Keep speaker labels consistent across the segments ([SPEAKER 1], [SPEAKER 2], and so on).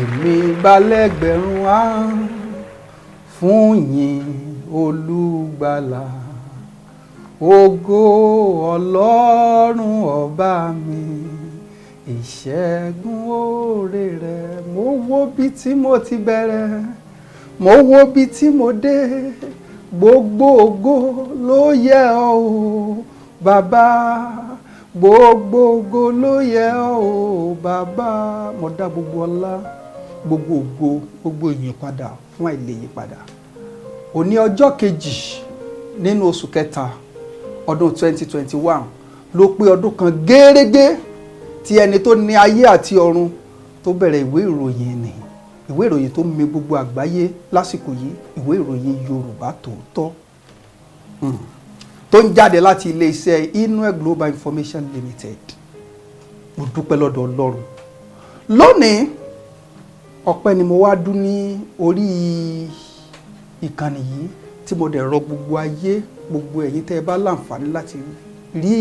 [SPEAKER 1] èmi balẹ̀gbẹ̀rún ahọ́n fún yìn olùgbàlà. Ògo Ọlọ́run ọba mi, ìṣẹ́gun oore rẹ̀. Mo wo bí tí mo ti bẹ̀rẹ̀, mo wo bí tí mo dé. Gbogbo ògo ló yẹ ọ́ o bàbá, gbogbo ògo ló yẹ ọ́ o bàbá. Mo dá gbogbo ọlá, gbogbo ògo, gbogbo ìyìn padà fún àìlèyípadà. Òní ọjọ́ kejì nínú oṣù kẹta ọdún 2021 ló pé ọdún kan gẹ́rẹ́gẹ́ tí ẹni tó ní ayé àti ọ̀run tó bẹ̀rẹ̀ ìwé ìròyìn ni, ìwé ìròyìn tó mì gbogbo àgbáyé lásìkò yìí, ìwé ìròyìn Yorùbá Tooto tó ń jáde láti ilé-iṣẹ́ Inue Global Information Limited. Mo dúpẹ́ lọ́dọ̀ Ọlọ́run. Lónìí ọpẹ́ ni mo wá dún ní orí ìkànnì yìí tí mo dẹ̀ rọ gbogbo ayé, gbogbo ẹ̀yin tẹ́ ẹ bá láǹfààní láti rí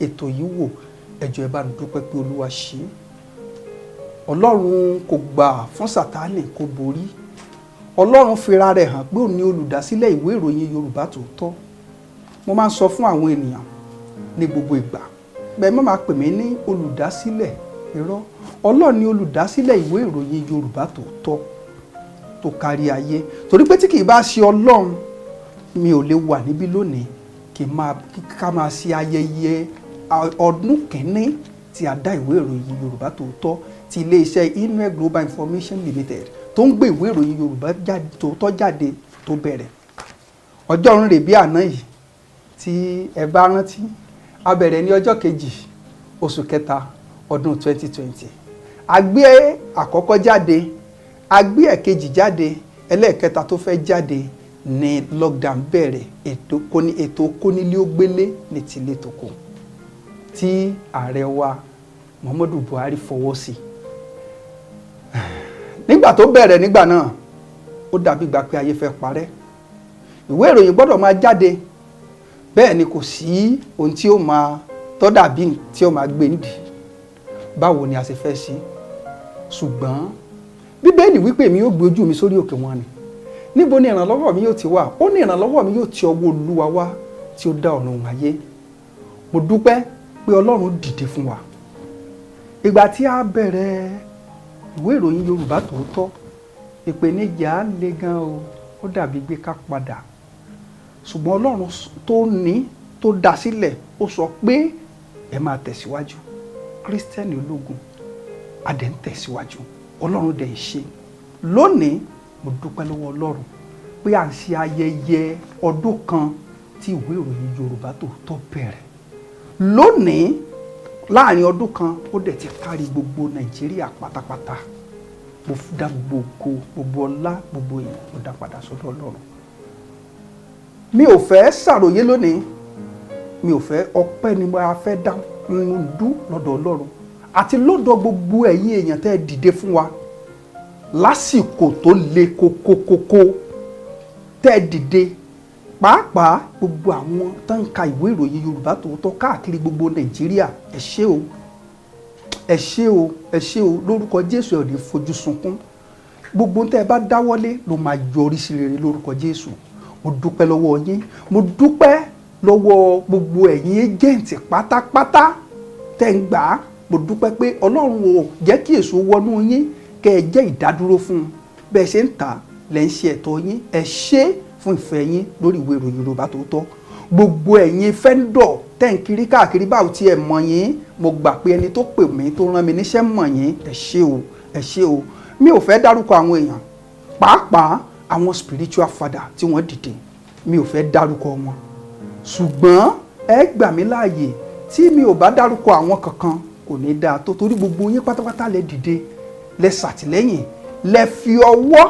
[SPEAKER 1] ètò yìí wò, ẹ jọ̀ọ́ ẹ bá dúpẹ́ pé Olúwa ṣe é. Ọlọ́run kò gbà fún Sátánì kó borí. Ọlọ́run fira rẹ̀ hàn pé òun ni olùdásílẹ̀ ìwé ìròyìn Yorùbá Tooto. Mo máa ń sọ fún àwọn ènìyàn ní gbogbo ìgbà, bẹ́ẹ̀ má máa pè mí ní olùdásílẹ̀, irọ́. Ọlọ́run ni olùdásílẹ̀ ìwé ìròyìn Yorùbá Tooto tó kárí ayé. Torí pé tí kì í bá ṣe Ọlọ́run, mi ò lè wà níbí lónìí ká máa ṣe ayẹyẹ ọdún kìíní tí a dá ìwé ìròyìn Yorùbá Tooto ti ilé-iṣẹ́ Inue Global Information Limited tó ń gbé ìwé ìròyìn Yorùbá Tooto jáde tó bẹ̀rẹ̀. Ọjọ́ ń rè bí àná yìí tí ẹ bá rántí, a bẹ̀rẹ̀ ní ọjọ́ kejì oṣù kẹta ọdún 2020. A gbé àkọ́kọ́ jáde, a gbé ẹ̀kejì jáde, ẹlẹ́ẹ̀kẹta tó fẹ́ jáde ní lockdown bẹ̀rẹ̀. Ètò kónílé-ó-gbélé ní tilé toko tí ààrẹ wa Muhammadu Buhari fọwọ́ sí. Nígbà tó bẹ̀rẹ̀ nígbà náà, ó dàbí ìgbà pé ayé fẹ́ parẹ́. Ìwé ìròyìn gbọ́dọ̀ máa jáde, bẹ́ẹ̀ ni kò sí ohun tí ó máa tọ́ dàbí tí ó máa gbé nídìí. Báwo ni a ṣe fẹ́ ṣe? Ṣùgbọ́n Bíbélì wípé mi yóò gbé ojú mi sórí òkè wọn ni. Níbo ni ìrànlọ́wọ́ mi yóò ti wà? Ó ní ìrànlọ́wọ́ mi yóò ti ọwọ́ Olúwa wá tí ó dá ọ̀run ayé. Mo dúpẹ́ pé Ọlọ́run dìde fún wa. Ìgbà tí a bẹ̀rẹ̀ ìwé ìròyìn Yorùbá Tooto, ìpèníjà le gan o, ó dàbí gbé ká padà. Ṣùgbọ́n Ọlọ́run tó dá sílẹ̀, ó sọ pé ẹ máa tẹ̀síwájú. Kírísítẹ́nì ológun a dẹ̀ ń tẹ̀síwájú, Ọlọ́run dẹ̀ ń ṣe. Lónìí mo dúpẹ́ lọ́wọ́ Ọlọ́run pé à ń ṣe ayẹyẹ ọdún kan tí ìwé ìròyìn Yorùbá Tooto bẹ̀rẹ̀. Lónìí láàrin ọdún kan ó dẹ̀ ti kárí gbogbo Nàìjíríà pátápátá. Mo dá gbogbo ògo, gbogbo ọlá, gbogbo ìyìn mo dá padà sọ́dọ̀ Ọlọ́run. Mi ò fẹ́ ṣàròyé lónìí, mi ò fẹ́, ọpẹ́ ni mo fẹ́ dá dú lọ́dọ̀ Ọlọ́run àti lọ́dọ̀ gbogbo ẹ̀yin èèyàn tẹ́ ẹ dìde fún wa lásìkò tó le kókókókó tẹ́ ẹ dìde. Pàápàá gbogbo àwọn tó ń ka ìwé ìròyìn Yorùbá Tooto káàkiri gbogbo Nàìjíríà, ẹ ṣé o, ẹ ṣé o, ẹ ṣé o. Lórúkọ Jésù ẹ ò ní fojú sunkún. Gbogbo tẹ́ ẹ bá dáwọ́lé ló máa yọrí sí rere lórúkọ Jésù. Mo dúpẹ́ lọ́wọ́ yín, mo dúpẹ́ lọ́wọ́ gbogbo ẹ̀yin ẹ́jẹ̀ǹtì pátápátá tẹ́ ń gbà á. Mo dúpẹ́ pé Ọlọ́run ò jẹ́ kí èso wọnú yín, kẹ́ ẹ jẹ́ ìdádúró fún un. Bẹ́ẹ̀ ṣe ń tà lẹ́ ń ṣe ẹ̀tọ́ yín. Ẹ ṣé fún ìfẹ́ yín lórí ìwé ìròyìn Yorùbá Tooto. Gbogbo ẹ̀yin fẹ́ńdọ̀ tẹ́ ń kiri káàkiri báwo tí ẹ mọ̀ yín, mo gbà pé ẹni tó pè mí tó rán mi níṣẹ́ mọ̀ yín. Ẹ ṣé o, ẹ ṣé o. Mi ò fẹ́ dárúkọ àwọn èèyàn, pàápàá àwọn spiritual father tí wọ́n dìde, mi ò fẹ́ dárúkọ wọn. Ṣùgbọ́n ẹ gbà mí láàyè tí mi ò bá dárúkọ àwọn kankan kò ní dáa tó, torí gbogbo yín pátápátá lẹ dìde, lẹ ṣàtìlẹ́yìn, lẹ fi ọwọ́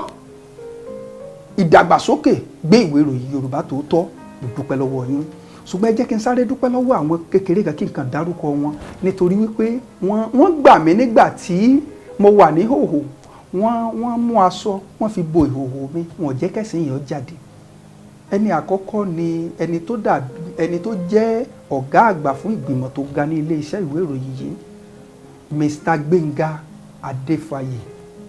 [SPEAKER 1] ìdàgbàsókè gbé ìwé ìròyìn Yorùbá Tooto. Mo dúpẹ́ lọ́wọ́ yín. Ṣùgbọ́n ẹ jẹ́ kí n sáré dúpẹ́ lọ́wọ́ àwọn kékeré kan kí n kàn dárúkọ wọn, nítorí wípé wọ́n gbà mí nígbà tí mo wà ní hòhò. Wọ́n mú aṣọ, wọ́n fi bo ìhòhò mi, wọn ò jẹ́ kẹ́sìn yẹn jáde. Ẹni àkọ́kọ́ ni ẹni tó jẹ́ ọ̀gá àgbà fún ìgbìmọ̀ tó ga ní ilé iṣẹ́ ìwé ìròyìn yìí, Mr. Gbénga Adéfáyè.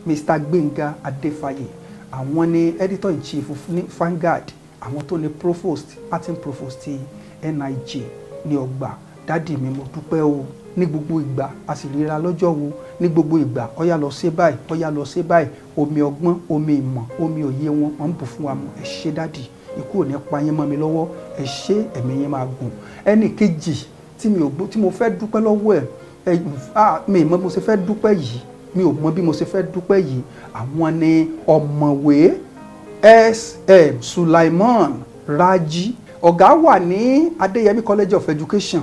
[SPEAKER 1] Mr. Gbénga Adéfáyè, àwọn ni editor in chief ní Vanguard, àwọn tó ní provost acting provost ti NIJ ní ọgbà. Dádì mi mo dúpẹ́ o, ní gbogbo ìgbà a sì ríra lọ́jọ́ wo, ní gbogbo ìgbà ọ̀yá lọ ṣe báyìí, ọ̀yá lọ ṣe báyìí, omi ọgbọ́n, omi ìmọ̀, omi òye wọn ń bù fún wa mu. Ẹ ṣé dádì, ikú ò ní pa yín mọ́ mi lọ́wọ́, ẹ ṣé, ẹ̀mí yín máa gùn. Ẹnì kejì tí mo fẹ́ dúpẹ́ lọ́wọ́ mi mọ bí mo ṣe fẹ́ dúpẹ́ yìí, mi ò mọ bí mo ṣe fẹ́ dúpẹ́ yìí, àwọn ni ọ̀mọ̀wé SM Sulaiman Raji. Ọ̀gá wà ní Adéyẹmí College of Education,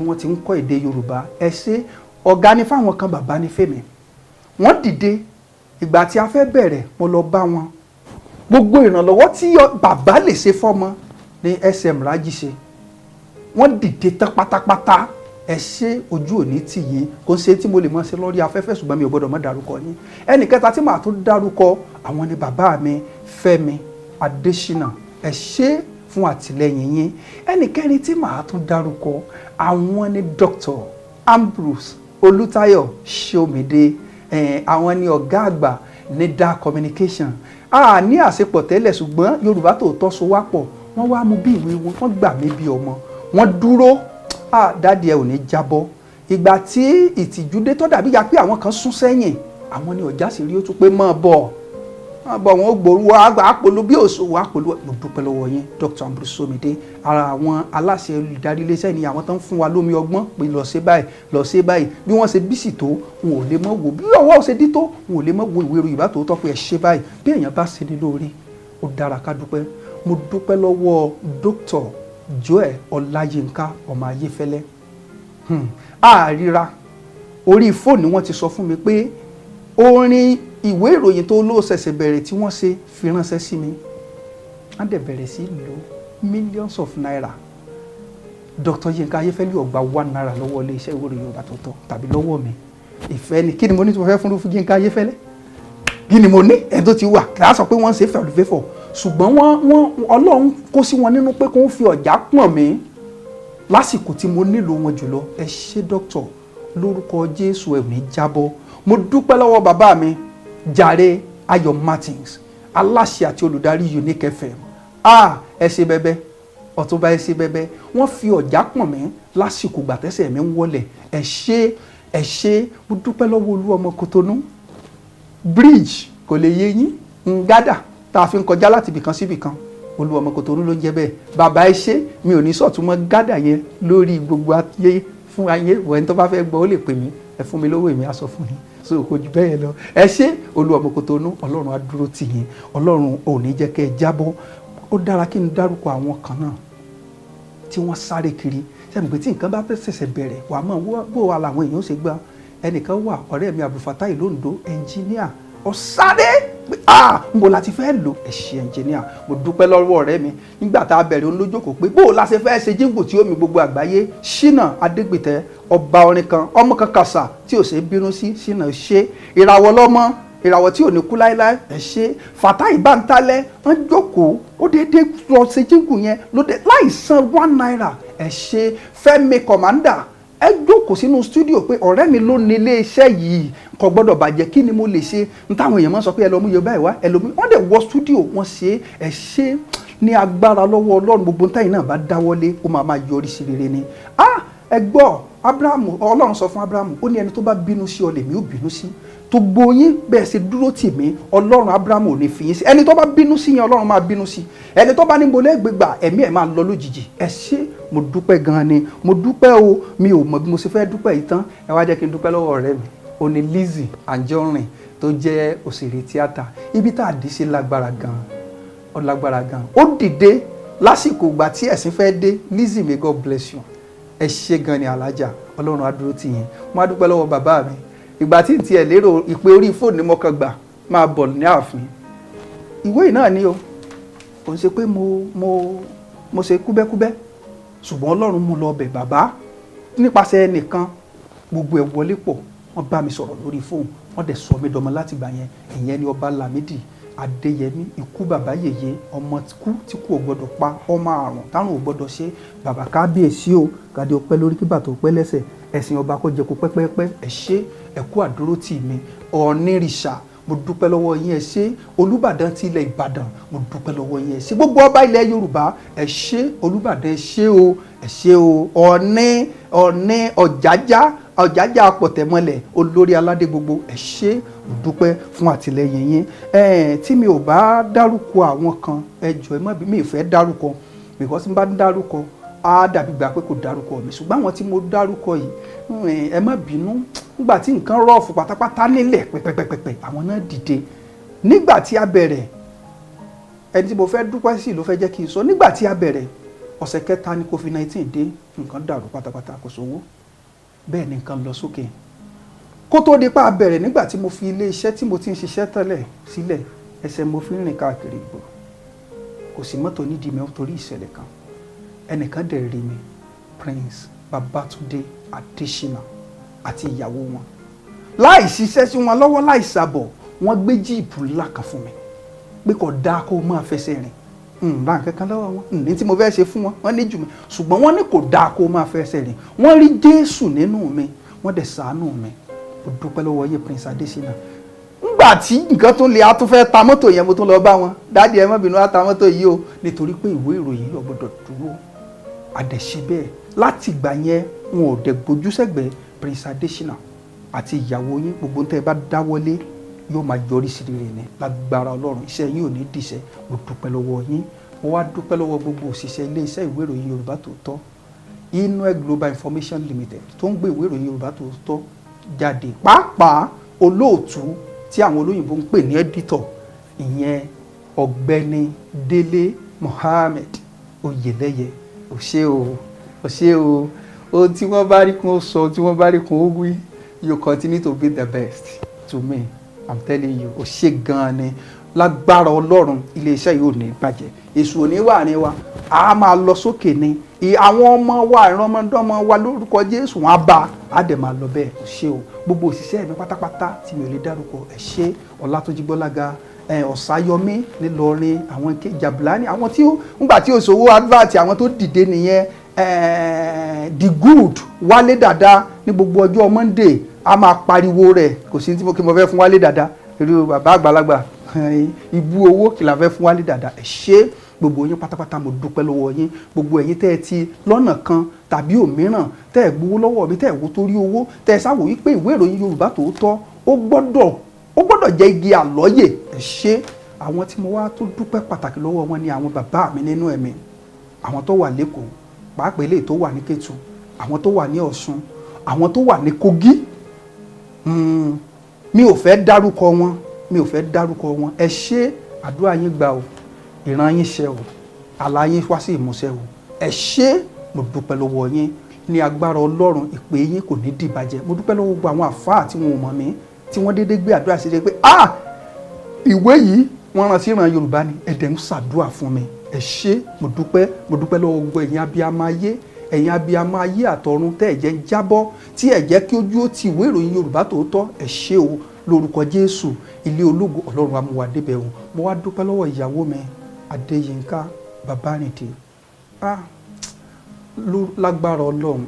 [SPEAKER 1] wọ́n ti ń kọ́ èdè Yorùbá. Ẹ ṣé, ọ̀gá ni fáwọn kan, bàbá ni fèmí. Wọ́n dìde ìgbà tí a fẹ́ bẹ̀rẹ̀, mo lọ bá wọn. Gbogbo ìrànlọ́wọ́ tí bàbá lè ṣe fọ́mọ ni SM Raji ṣe. Wọ́n dìde tán pátápátá. Ẹ ṣé, ojú òní tì yín, kò ṣe tí mo lè mọ̀ ṣe lórí afẹ́fẹ́, ṣùgbọ́n mi ò gbọ́dọ̀ mọ̀ dárúkọ yín. Ẹnì kẹta tí màá tún dárúkọ, àwọn ni bàbá mi Fẹ́mi Adésínà. Ẹ ṣé fún àtìlẹ́yìn yín. Ẹnì kẹrin tí màá tún dárúkọ, àwọn ni Dr. Ambrose Olútáyọ̀ Ṣómìdé. Àwọn ni ọ̀gá àgbà ní DA Communication. A ní àṣepọ̀ tẹ́lẹ̀, ṣùgbọ́n Yorùbá Tooto so wá pọ̀. Wọ́n wá mú bí ìwé wọn, wọ́n gbà mí bí ọmọ. Wọ́n dúró. Dádì ẹ ò ní jábọ́. Ìgbà tí ìtìjú dé tó dàbí ya pé àwọn kan sún sẹ́yìn, àwọn ni ọ̀já sì rí ó tún pé mọ́ bọ̀ wọn ó gbòòrò àpòlù bí òṣòwò àpòlù. Mo dúpẹ́ lọ́wọ́ yín Dr. Ambrose Ṣómìdé, ara àwọn aláṣẹ olùdarí iléeṣẹ́ ni àwọn tó ń fún wa lómi ọgbọ́n pé lọ ṣe báyìí, lọ ṣe báyìí. Bí wọ́n ṣe bísì tó, wọn ò lè mọ̀ wò, bí ọwọ́ ṣe dí tó, wọn ò lè mọ̀ wo ìwé Yorùbá Tooto pé ẹ ṣe báyìí. Bí èèyàn bá ṣe ní lórí, ó dára ká dúpẹ́. Mo dúpẹ́ lọ́wọ́ Dr. Joel Ọláyínká ọmọ Ayéfẹ́lẹ́. Àríra orí fóònù wọn ti sọ fún mi pé orin ìwé ìròyìn tó ló ṣẹ̀ṣẹ̀ bẹ̀rẹ̀ tí wọ́n ṣe fi ránṣẹ́ sí mi. Wọ́n dẹ̀ bẹ̀rẹ̀ sí lo millions of naira. Dr. Yínká Ayéfẹ́lẹ́ ò gba 1 naira lọ́wọ́ iléeṣẹ́ ìwé ìròyìn Yorùbá Tooto tàbí lọ́wọ́ mi. Ìfẹ́ ni, kí ni mo ní tí mo fẹ́ fún Yínká Ayéfẹ́lẹ́? Kí ni mo ní? Ẹ̀ tó ti wà kí á sọ pé wọ́n ń ṣe fẹ̀lúfẹ́fọ̀, ṣùgbọ́n Ọlọ́run kó sí wọn nínú pé kó ń fi ọ̀já pọ̀n mí lásìkò tí mo nílò wọn jùlọ. Ẹ ṣé dókítà, lórúkọ Jésù ẹ ò ní jábọ́. Mo dúpẹ́ lọ́wọ́ bàbá mi Jàre Ayọ̀ Martins, aláṣẹ àti olùdarí Unique FM. Ẹ ṣe bẹbẹ, Ọ̀túnba ẹ ṣe bẹbẹ. Wọ́n fi ọ̀já pọ̀n mí lásìkò gbàtẹ́sẹ̀ mi ń wọlẹ̀. Ẹ ṣé, mo dúpẹ́ lọ́wọ́ Olúọmọ Kòtónú. Bridge kò lè yé yín, ngádà tá a fi ń kọjá láti ibìkan sí ibìkan, Olúọmọ Kòtónú ló ń jẹ́ bẹ́ẹ̀. Bàbá ẹ ṣé, mi ò ní sọ̀túnmọ́ gádà yẹn lórí gbogbo ayé fún ayé. Wọ́n tó bá fẹ́ gbọ́ ó lè pè mí, ẹ fún mi lówó, èmi á sọ fún yín. So kò jù bẹ́ẹ̀ lọ. Ẹ ṣé Olúọmọ Kòtónú, Ọlọ́run á dúró tì yín, Ọlọ́run ò ní jẹ́ kẹ́ ẹ jábọ́. Ó dára kí n dárúkọ àwọn kan náà tí wọ́n sáré kiri. Sẹ́mi pé tí nǹkan bá fẹ́ ṣẹ̀ṣẹ̀ bẹ̀rẹ̀, wà á mọ̀ bó wa làwọn èèyàn ó ṣe gbà. Ẹnìkan wà, ọ̀rẹ́ mi Abdulfatai Londo, ẹnjíníà, ọ̀sáré pé ń bo la ti fẹ́ lò. Ẹ ṣé ẹnjíníà, mo dúpẹ́ lọ́wọ́ ọ̀rẹ́ mi. Nígbà tá a bẹ̀rẹ̀ olójókòó pé bó la ṣe fẹ́ ṣe jíǹgù tí ó mi gbogbo àgbáyé. Ṣínà Adégbìtẹ́, ọba orin kan, ọmọ kan kàṣà tí ò ṣe bínú sí. Ṣínà ṣe ìràwọ̀ lọ́mọ, ìràwọ̀ tí ò ní kú láéláé. Ẹ ṣé Fatai Bántálẹ́, wọ́n jókòó, ó déédéé lọ ṣe jíǹgù yẹn lóde láì san 1 naira. Ẹ ṣé Fẹ́mi Commander, ẹ jókòó sínú stúdíò pé ọ̀rẹ́ mi ló ní ilé iṣẹ́ yìí, kò gbọ́dọ̀ bàjẹ́, kí ni mo lè ṣe? N táwọn èèyàn máa ń sọ pé ẹ lọ mú Yorùbá ìwá, ẹ lọ mú, wọ́n dẹ̀ wọ stúdíò wọ́n ṣe. Ẹ ṣé, ní agbára lọ́wọ́ Ọlọ́run, gbogbo táyì náà bá dáwọ́lé ó máa yọrí sí rere ni. Ẹ gbọ́, Abrahamu, Ọlọ́run sọ fún Abrahamu, ó ní ẹni tó bá bínú sí ọ lèmi ó bínú sí. Tó gbóyin bẹ́ẹ̀ ṣe dúró tì mí, Ọlọ́run Abrahamu ò ní fi yín sí. Ẹni tó bá bínú sí yẹn Ọlọ́run máa bínú sí. Ẹni tó bá ní bolẹ́ gbégbà, ẹ̀mí ẹ̀ máa lọ lójijì. Ẹ ṣé, mo dúpẹ́ gan ni, mo dúpẹ́ o, mi ò mọ̀ bí mo ṣe fẹ́ dúpẹ́ yìí tán. Ẹ wá jẹ́ kí n dúpẹ́ lọ́wọ́ ọ̀rẹ́ mi, ó ní Lizzy Anjorin tó jẹ́ òṣèré tíátà. Ibi tá a dì sí lágbára gan, ó lágbára gan. Ó dìde lásìkò ìgbà tí ẹ̀sìn fẹ́ dé. Lizzy, may God bless you. Ẹ ṣé gan ni alájà, Ọlọ́run á dúró tì yín. Mo á dúpẹ́ lọ́wọ́ bàbá mi. Ìgbà tí n tiẹ̀ lérò ìpè orí fóònù ni mo kàn gbà máa bọ̀ ní ààfin. Ìwé yìí náà ni o, kò ń ṣe pé mo ṣe kúbẹ́kúbẹ́, ṣùgbọ́n Ọlọ́run mú lọ bẹ̀ bàbá nípasẹ̀ ẹnìkan, gbogbo ẹ̀ wọlé pọ̀. Wọ́n bá mi sọ̀rọ̀ lórí fóònù, wọ́n dẹ̀ sọ mí dọmọ láti gbà yẹn. Ìyẹn ni Ọba Lámídì Adéyẹmí, ikú bàbá yèyé, ọmọ kú tí kú ò gbọdọ̀ pa, ọmọ àrùn táwọn ò gbọdọ̀ ṣe. Bàbá kábíyèsí o, kàdé ọpẹ́ lórí kí bàtà ọpẹ́ lẹ́sẹ̀, ẹ̀sìn ọba kó jẹ kó pẹ́pẹ́pẹ́. Ẹ ṣé, ẹ kú àdúró tì mí. Ọ̀nìrìṣà, mo dúpẹ́ lọ́wọ́ yín ẹ ṣé Olúbàdàn ti ilẹ̀ Ìbàdàn mo dúpẹ́ lọ́wọ́ yín ẹ ṣé gbogbo ọba ilẹ̀ Yorùbá ẹ ṣé Olúbàdàn ẹ ṣé o ẹ ṣé o Ọ̀ọ̀ni Ọ̀jájá Apọ̀tẹ̀mọlẹ̀ olórí aládé gbogbo ẹ ṣé mo dúpẹ́ fún àtìlẹ́yìn yín tí mi ò bá dárúkọ àwọn kan ẹ jọ̀ọ́ ẹ má bí mi ì fẹ́ dárúkọ because n bá dárúkọ á dàbí gbà pé kò dárúkọ mi ṣùgbọ́n àwọn tí mo dárúkọ yìí ẹ má bínú nígbà tí nǹkan rọ̀ọ̀fù pátápátá nílẹ̀ pẹ̀pẹ̀pẹ̀pẹ̀ àwọn náà dìde nígbà tí a bẹ̀rẹ̀ ẹni tí mo fẹ́ dúpẹ́ sí ló fẹ́ jẹ́ kí n sọ nígbà tí a bẹ̀rẹ̀ ọ̀sẹ̀ kẹta ní COVID-19 dé nǹkan dàrú pátápátá kò sówó bẹ́ẹ̀ ni nǹkan lọ sókè kó tó di pa bẹ̀rẹ̀ nígbà tí mo fi ilé iṣẹ́ tí mo ti ń ṣiṣẹ́ tẹ́lẹ̀ sílẹ̀ ẹsẹ̀ mo fi ń rìn káàkiri ìgbò kò sí mọ́tò nídìí mi torí ìṣẹ̀lẹ̀ kan ẹnìkan dẹ̀ rí mi Prince Babatunde Adesina àti ìyàwó wọn láì ṣiṣẹ́ sí wọn lọ́wọ́ láì ṣàbọ̀ wọ́n gbé jíìpù ńlá kan fún mi pé kò dáa kó máa fẹsẹ̀ rìn bá nǹkan kan lọ́wọ́ wọn ní tí mo fẹ́ ṣe fún wọn wọ́n ní jù mí ṣùgbọ́n wọ́n ní kò dáa kó máa fẹsẹ̀ rìn wọ́n rí Jésù nínú mi wọ́n dẹ̀ ṣàánú mi mo dúpẹ́ lọ́wọ́ yé Prince Adesina ngbà tí nǹkan tó lè a tún fẹ́ ta mọ́tò yẹn mo tún lọ bá wọn dáàdi ẹ má bínú á ta mọ́tò yìí o nítorí pé ìwé ìròyìn yóò gbọ́dọ̀ dúró àdẹ̀ṣe bẹ́ẹ̀ láti ìgbà yẹn wọn ò dẹ̀ gbójú sẹ́gbẹ̀ẹ́ Prince Adesina àti ìyàwó yín gbogbo tẹ́ ẹ bá dáwọ́lé yóò máa yọrí sí rere ní lágbára Ọlọ́run iṣẹ́ yín ò ní dìṣẹ́ mo dúpẹ́ lọ́wọ́ yín mo wá dúpẹ́ lọ́wọ́ gbogbo òṣìṣẹ́ ilé iṣẹ́ ìwé ìròyìn Yorùbá Tòótọ́ Inue Global Information Limited tó ń gbé ìwé ìròyìn Yorùbá Tòótọ́ jáde pàápàá olóòtú tí àwọn olóyìnbó ń pè ní editor ìyẹn Ọ̀gbẹ́ni Délé Mohammed Oyèlẹ́yẹ ó ṣé o ohun tí wọ́n bá rí kún ó sọ tí wọ́n bá rí kún ó wí you continue to be the best to me I'm telling you ó ṣé gan-an ni lágbára Ọlọ́run iléeṣẹ́ yìí ò ní bàjẹ́ èṣù ò ní wà ní wa a máa lọ sókè ni àwọn ọmọ wa ìrànmọ́dọ́mọ wa lórúkọ Jésù wọn á bá a dẹ̀ máa lọ bẹ́ẹ̀ ó ṣé o gbogbo òṣìṣẹ́ mi pátápátá tí mi ò lè dárúkọ ẹ ṣé Ọlátúnjí Gbọ́lága Ọ̀sáyọmí nílọrin àwọn Jàbùlání àwọn tí ó ńgbà tí òṣòwò advert àwọn tó dìde nìyẹn the good Wálé Dàda ní gbogbo ọjọ́ Monday a máa pariwo rẹ̀ kò sí tí mo fẹ́ fún Wálé Dàda irú bàbá àgbàlagbà ibú owó kí la fẹ́ fún Wálé Dàda ẹ ṣé gbogbo yín pátápátá mo dúpẹ́ lọ́wọ́ yín gbogbo ẹ̀yin tẹ́ ẹ ti lọ́nà kan tàbí òmíràn tẹ́ ẹ gbowó lọ́wọ́ mi tẹ́ ẹ wo torí owó tẹ́ ẹ sáwò wípé ìwé ìròyìn Yorùbá Tòótọ́ ó gbọ́dọ̀ jẹ́ igi àlọ́yè ẹ ṣé àwọn tí mo wá tó dúpẹ́ pàtàkì lọ́wọ́ wọn ni àwọn bàbá mi nínú ẹ̀mí àwọn tó wà lẹ́kọ̀ọ́ pàápàá eléyìí tó wà ní Kétu àwọn tó wà ní Ọ̀ṣun àwọn tó wà ní Kogi mi ò fẹ́ dárúkọ wọn ẹ ṣé àdúrà yín gbà o ìran yín ṣẹ o àlá yín wá sí ìmúṣẹ o ẹ ṣé mo dúpẹ́ lọ́wọ́ yín ní agbára Ọlọ́run ìpè yín kò ní dìbàjẹ́ mo dúpẹ́ lọ́wọ́ gbogbo àwọn àfáà tí wọn ò mọ̀ mí tí wọ́n dédé gbé àdúrà sí pé ìwé yìí wọ́n rán sí ìran Yorùbá ni ẹ̀dẹ̀ ń ṣàdúrà fún mi ẹ ṣé mo dúpẹ́ lọ́wọ́ gbogbo ẹ̀yin abiyamọ ayé àtọ̀run tẹ́ ẹ̀ jẹ́ ń jábọ́ tí ẹ̀ jẹ́ kí ojú ó ti ìwé ìròyìn Yorùbá Tòótọ́ ẹ ṣé o lórúkọ Jésù ilé ológo Ọlọ́run amúwa débẹ̀ o mo wá dúpẹ́ lọ́wọ́ ìyàwó mi Adéyínká Babárìndé lágbára Ọlọ́run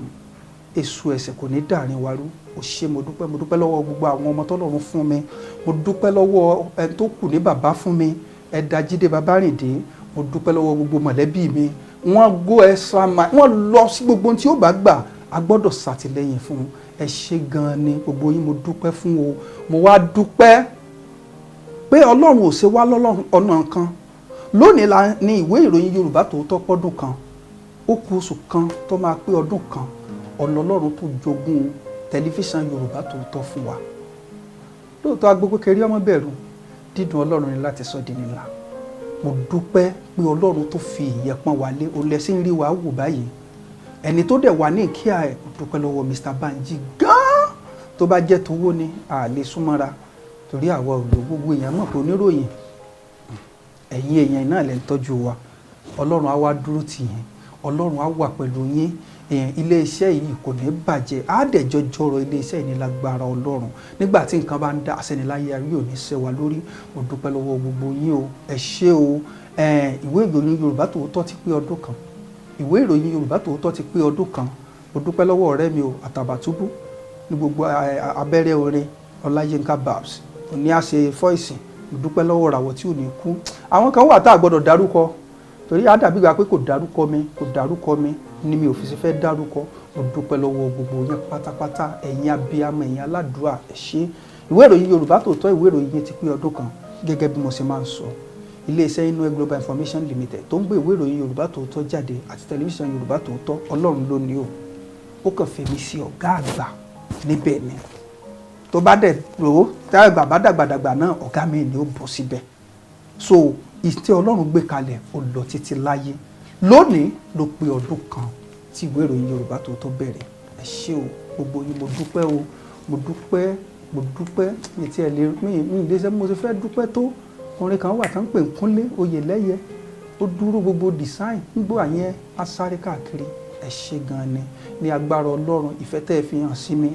[SPEAKER 1] èṣù ẹ̀ṣẹ̀ kò ní dàrin wa rú ó ṣé mo dúpẹ́ lọ́wọ́ gbogbo àwọn ọmọ tọ́lọ́run fún mi mo dúpẹ́ lọ́wọ́ ẹni tó kù ní bàbá fún mi ẹ̀dá Jídé Babárìndé mo dúpẹ́ lọ́wọ́ gbogbo mọ̀lẹ́bí mi wọ́n go extra mile wọ́n lọ sí gbogbo ohun tí ó bá gbà a gbọ́dọ̀ ṣàtìlẹ́yìn fún un ẹ ṣé gan-an ni gbogbo yín mo dúpẹ́ fún o mo wá dúpẹ́ pé Ọlọ́run ò ṣe wá lọ́lọ́run ọ̀nà kan lónìí ní ìwé ìròyìn Yorùbá Tòótọ́ pọ́dún kan ó kù oṣù kan tó máa pé ọdún kan Ọlọ́run tó jogún tẹlifíṣàn Yorùbá Tòótọ́ fún wa lóòótọ́ agbègbè kẹrí ọmọ bẹ̀rù dídùn Ọlọ́run ni láti sọ di nílá mo dúpẹ́ pé Ọlọ́run tó fi ìyẹn pọ́n wa lé olè sí ń rí wa wò báyìí ẹni tó dẹ̀ wà ní ìkíyà ẹ̀ mo dúpẹ́ lọ́wọ́ Mr. Banji gan-an tó bá jẹ́ tówó ni a lè súnmọ́ra torí àwa ò lò gbogbo èèyàn mọ̀ pé oníròyìn ẹ̀yin èèyàn náà lè ń tọ́jú wa Ọlọ́run á wá dúró tì yín Ọlọ́run á wà pẹ̀lú yín iléeṣẹ́ yìí kò ní bàjẹ́ á dẹ̀ jọjọrọ iléeṣẹ́ yìí ní lágbára Ọlọ́run nígbà tí nǹkan bá ń dá àṣẹniláyé ayé ò ní ṣẹ́ wa lórí mo dúpẹ́ lọ́wọ́ gbogbo yín o ẹ ṣé o ìwé ìròyìn Yorùbá Tòótọ́ ti pé ọdún kan ìwé ìròyìn Yorùbá Tòótọ́ ti pé ọdún kan mo dúpẹ́ lọ́wọ́ ọ̀rẹ́ mi o Àtàbàtúbú ní gbogbo abẹ́rẹ́ orin Ọláyínká Babs òní á ṣe fọ́ìsì, mo dúpẹ́ lọ́wọ́ ìràwọ̀ tí ò ní kú. Àwọn kan wà tá a gbọ́dọ̀ dárúkọ torí á dàbí gba pé kò dárúkọ mi ni mi ò fi ṣe fẹ́ dárúkọ. Mo dúpẹ́ lọ́wọ́ gbogbo yẹn pátápátá, ẹ̀yin abiyamọ, ẹ̀yin aládùúrà, ẹ ṣé. Ìwé ìròyìn Yorùbá Tòótọ́, ìwé ìròyìn yẹn ti pé ọdún kan gẹ́gẹ́ bí mo ṣe máa ń sọ. Ilé-iṣẹ́ Inú Global Information Limited tó ń gbé ìwé ìròyìn Yorùbá Tòótọ́ jáde àti tẹlifíṣàn Yorùbá Tòótọ́, Ọlọ́run ló ní o. Ó kàn fèmí sí ọ̀gá àgbà níbẹ̀ ni. Tó bá dẹ̀ rò ó, tá àgbà bá dàgbàdàgbà náà, ọ̀gá mi ni ó bọ̀ síbẹ̀. So ìtẹ́ Ọlọ́run gbé kalẹ̀ ó lọ títí láyé. Lónìí ló pé ọdún kan tí ìwé ìròyìn Yorùbá Tòótọ́ bẹ̀rẹ̀. Ẹ ṣé o, gbogbo yín mo dúpẹ́ o, mo dúpẹ́ mi tí ẹ lè mi lè ṣe mo ti fẹ́ dúpẹ́ tó. Orin kan wà tán pé ń Kúnlé Oyèlẹ́yẹ, ó dúró gbogbo design nígbò àyẹn á sáré káàkiri. Ẹ ṣé gan ni, ní agbára Ọlọ́run, ìfẹ́ tẹ́ ẹ fi hàn sí mi,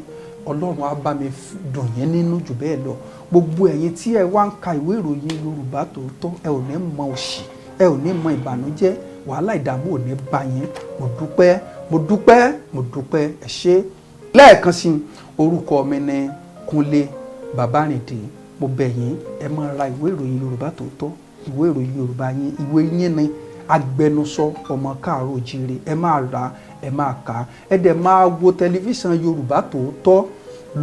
[SPEAKER 1] Ọlọ́run á bá mi dùn yẹn nínú jù bẹ́ẹ̀ lọ. Gbogbo ẹ̀yin tí ẹ wá ń ka ìwé ìròyìn Yorùbá Tòótọ́, ẹ ò ní mọ òṣì, ẹ ò ní mọ ìbànújẹ́, wàhálà ìdààmú ò ní bá yín. Mo dúpẹ́, ẹ ṣé. Lẹ́ẹ̀kan sí, orúkọ mi ni Kúnlé Babárìndé. Mo bẹ̀ yín, ẹ máa ra ìwé ìròyìn Yorùbá Tòótọ́, ìwé ìròyìn Yorùbá yín, ìwé yín ni agbẹnusọ ọmọ káàárọ̀ oòjíire. Ẹ máa rà, ẹ máa kà á, ẹ dẹ̀ máa wo tẹlifíṣàn Yorùbá Tòótọ́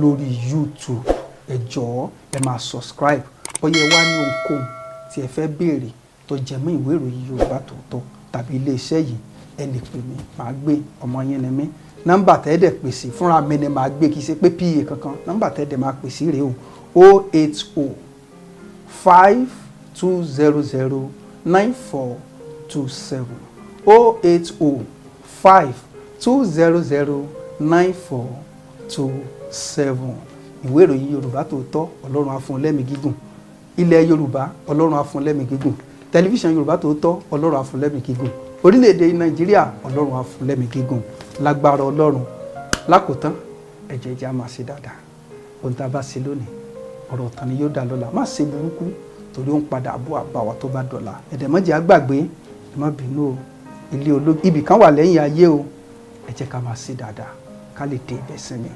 [SPEAKER 1] lórí YouTube. Ẹ jọ̀ọ́ ẹ máa subscribe. Bóyá ẹ wá ní ohunkóhun tí ẹ fẹ́ béèrè tó jẹ mọ́ ìwé ìròyìn Yorùbá Tòótọ́ tàbí iléeṣẹ́ yìí, ẹ lè pè mí, màá gbé, ọmọ yín ni mí. Nọ́mbà tẹ́ẹ̀dẹ̀ pèsè fúnra mi ni màá gbé, kì í ṣe pé PA kankan. Nọ́mbà tẹ́ẹ̀dẹ̀ máa pèsè rèé o, 080 5200 9427 080 5200 9427. Ìwé ìròyìn Yorùbá Tòótọ́, Ọlọ́run á fún lẹ́mìí gígùn. Ilẹ̀ Yorùbá, Ọlọ́run á fún lẹ́mìí gígùn. Tẹlifíṣàn Yorùbá Tòótọ́, Ọlọ́run á fún lẹ́mìí gígùn. Orílẹ̀-èdè Nàìjíríà, Ọlọ́run á fún lẹ́mìí gígùn. Lágbára Ọlọ́run. Lákòótán, ẹ jẹ́ jẹ́ á máa ṣe dáadáa. Ohun tá a bá ṣe lónìí, ọ̀rọ̀ ọ̀tàn ni yóò dá lọ́la. Má ṣe burúkú torí ó ń padà bọ̀ àbáwá tó bá dọ̀la. Ẹ̀dẹ̀ má jẹ́ á gbàgbé, ẹ má bínú o. Ilé ológun ibì kan wà lẹ́yìn ayé o. Ẹ jẹ́ ká máa ṣe dáadáa ká lè dé ibẹ̀ sinmi.